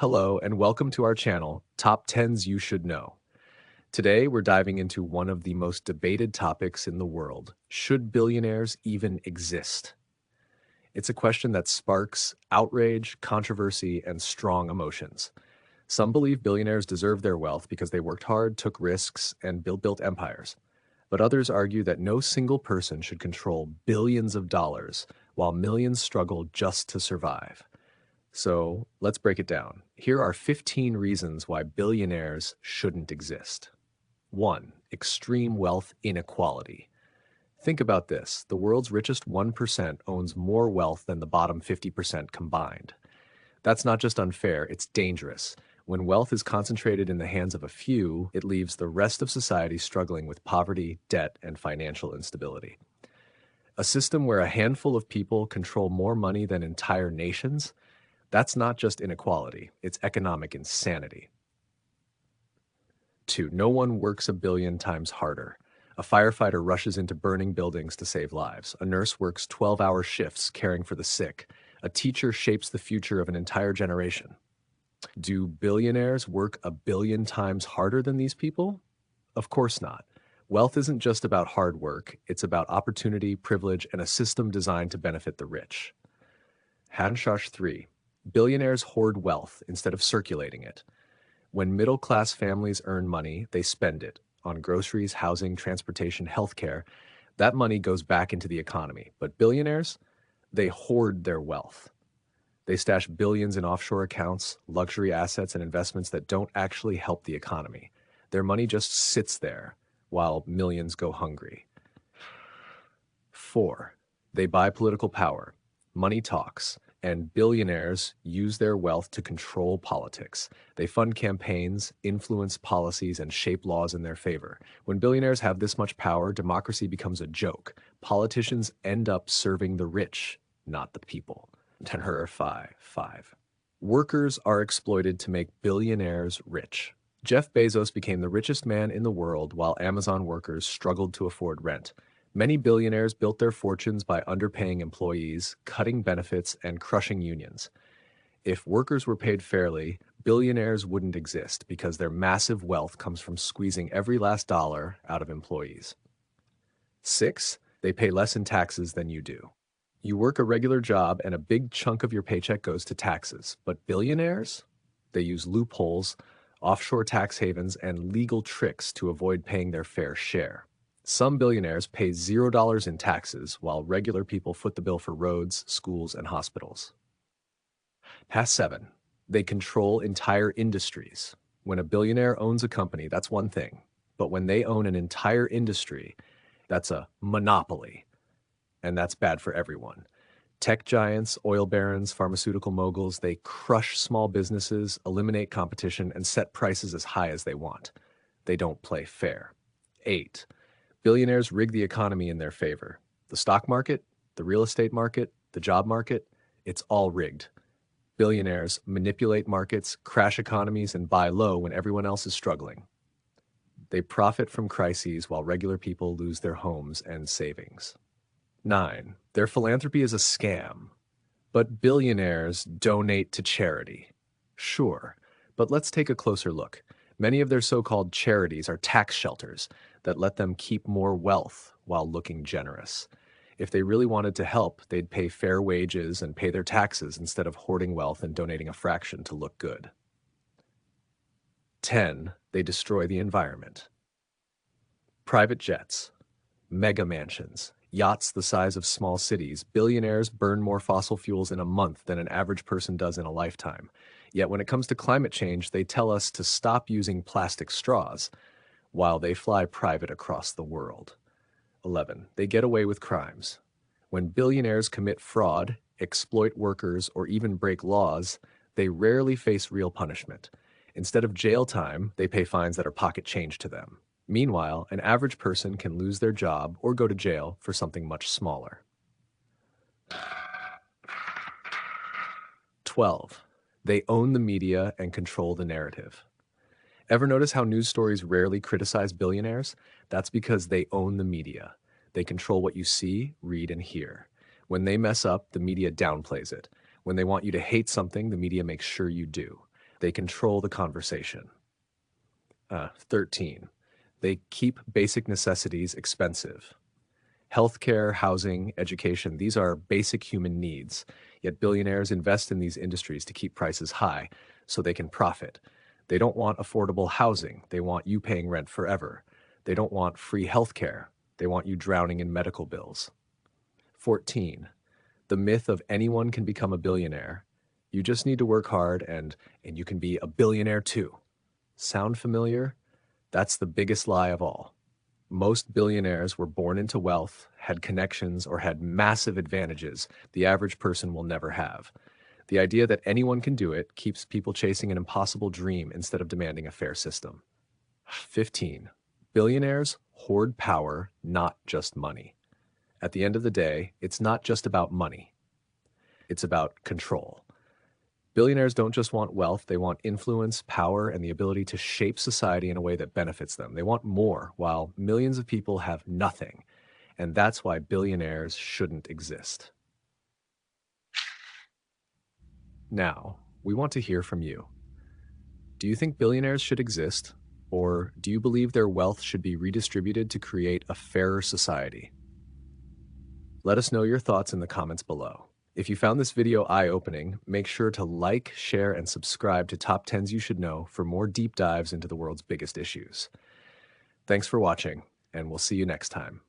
Hello, and welcome to our channel, Top 10s You Should Know. Today, we're diving into one of the most debated topics in the world. Should billionaires even exist? It's a question that sparks outrage, controversy, and strong emotions. Some believe billionaires deserve their wealth because they worked hard, took risks, and built empires. But others argue that no single person should control billions of dollars while millions struggle just to survive. So let's break it down. Here are 15 reasons why billionaires shouldn't exist. 1. Extreme wealth inequality. Think about this. The world's richest 1% owns more wealth than the bottom 50% combined. That's not just unfair, it's dangerous. When wealth is concentrated in the hands of a few, it leaves the rest of society struggling with poverty, debt, and financial instability. A system where a handful of people control more money than entire nations, that's not just inequality, it's economic insanity. 2. No one works a billion times harder. A firefighter rushes into burning buildings to save lives. A nurse works 12-hour shifts caring for the sick. A teacher shapes the future of an entire generation. Do billionaires work a billion times harder than these people? Of course not. Wealth isn't just about hard work, it's about opportunity, privilege, and a system designed to benefit the rich. Hanshash 3. Billionaires hoard wealth instead of circulating it. When middle-class families earn money, they spend it on groceries, housing, transportation, healthcare. That money goes back into the economy. But billionaires, they hoard their wealth. They stash billions in offshore accounts, luxury assets, and investments that don't actually help the economy. Their money just sits there while millions go hungry. 4. They buy political power. Money talks. And billionaires use their wealth to control politics. They fund campaigns, influence policies, and shape laws in their favor. When billionaires have this much power, democracy becomes a joke. Politicians end up serving the rich, not the people. 5. Workers are exploited to make billionaires rich. Jeff Bezos became the richest man in the world while Amazon workers struggled to afford rent. Many billionaires built their fortunes by underpaying employees, cutting benefits, and crushing unions. If workers were paid fairly, billionaires wouldn't exist because their massive wealth comes from squeezing every last dollar out of employees. 6. They pay less in taxes than you do. You work a regular job and a big chunk of your paycheck goes to taxes. But billionaires? They use loopholes, offshore tax havens, and legal tricks to avoid paying their fair share. Some billionaires pay $0 in taxes, while regular people foot the bill for roads, schools, and hospitals. 7. They control entire industries. When a billionaire owns a company, that's one thing. But when they own an entire industry, that's a monopoly. And that's bad for everyone. Tech giants, oil barons, pharmaceutical moguls, they crush small businesses, eliminate competition, and set prices as high as they want. They don't play fair. 8. Billionaires rig the economy in their favor. The stock market, the real estate market, the job market, it's all rigged. Billionaires manipulate markets, crash economies, and buy low when everyone else is struggling. They profit from crises while regular people lose their homes and savings. 9. Their philanthropy is a scam. But billionaires donate to charity. Sure, but let's take a closer look. Many of their so-called charities are tax shelters that let them keep more wealth while looking generous. If they really wanted to help, they'd pay fair wages and pay their taxes instead of hoarding wealth and donating a fraction to look good. 10. They destroy the environment. Private jets, mega mansions, yachts the size of small cities, billionaires burn more fossil fuels in a month than an average person does in a lifetime. Yet when it comes to climate change, they tell us to stop using plastic straws while they fly private across the world. 11. They get away with crimes. When billionaires commit fraud, exploit workers, or even break laws, they rarely face real punishment. Instead of jail time, they pay fines that are pocket change to them. Meanwhile, an average person can lose their job or go to jail for something much smaller. 12. They own the media and control the narrative. Ever notice how news stories rarely criticize billionaires? That's because they own the media. They control what you see, read, and hear. When they mess up, the media downplays it. When they want you to hate something, the media makes sure you do. They control the conversation. 13. They keep basic necessities expensive. Healthcare, housing, education, these are basic human needs. Yet billionaires invest in these industries to keep prices high so they can profit. They don't want affordable housing. They want you paying rent forever. They don't want free healthcare. They want you drowning in medical bills. 14. The myth of anyone can become a billionaire. You just need to work hard and you can be a billionaire too. Sound familiar? That's the biggest lie of all. Most billionaires were born into wealth, had connections, or had massive advantages the average person will never have. The idea that anyone can do it keeps people chasing an impossible dream instead of demanding a fair system. 15. Billionaires hoard power, not just money. At the end of the day, it's not just about money. It's about control. Billionaires don't just want wealth, they want influence, power, and the ability to shape society in a way that benefits them. They want more, while millions of people have nothing. And that's why billionaires shouldn't exist. Now, we want to hear from you. Do you think billionaires should exist? Or do you believe their wealth should be redistributed to create a fairer society? Let us know your thoughts in the comments below. If you found this video eye-opening, make sure to like, share, and subscribe to Top 10s You Should Know for more deep dives into the world's biggest issues. Thanks for watching, and we'll see you next time.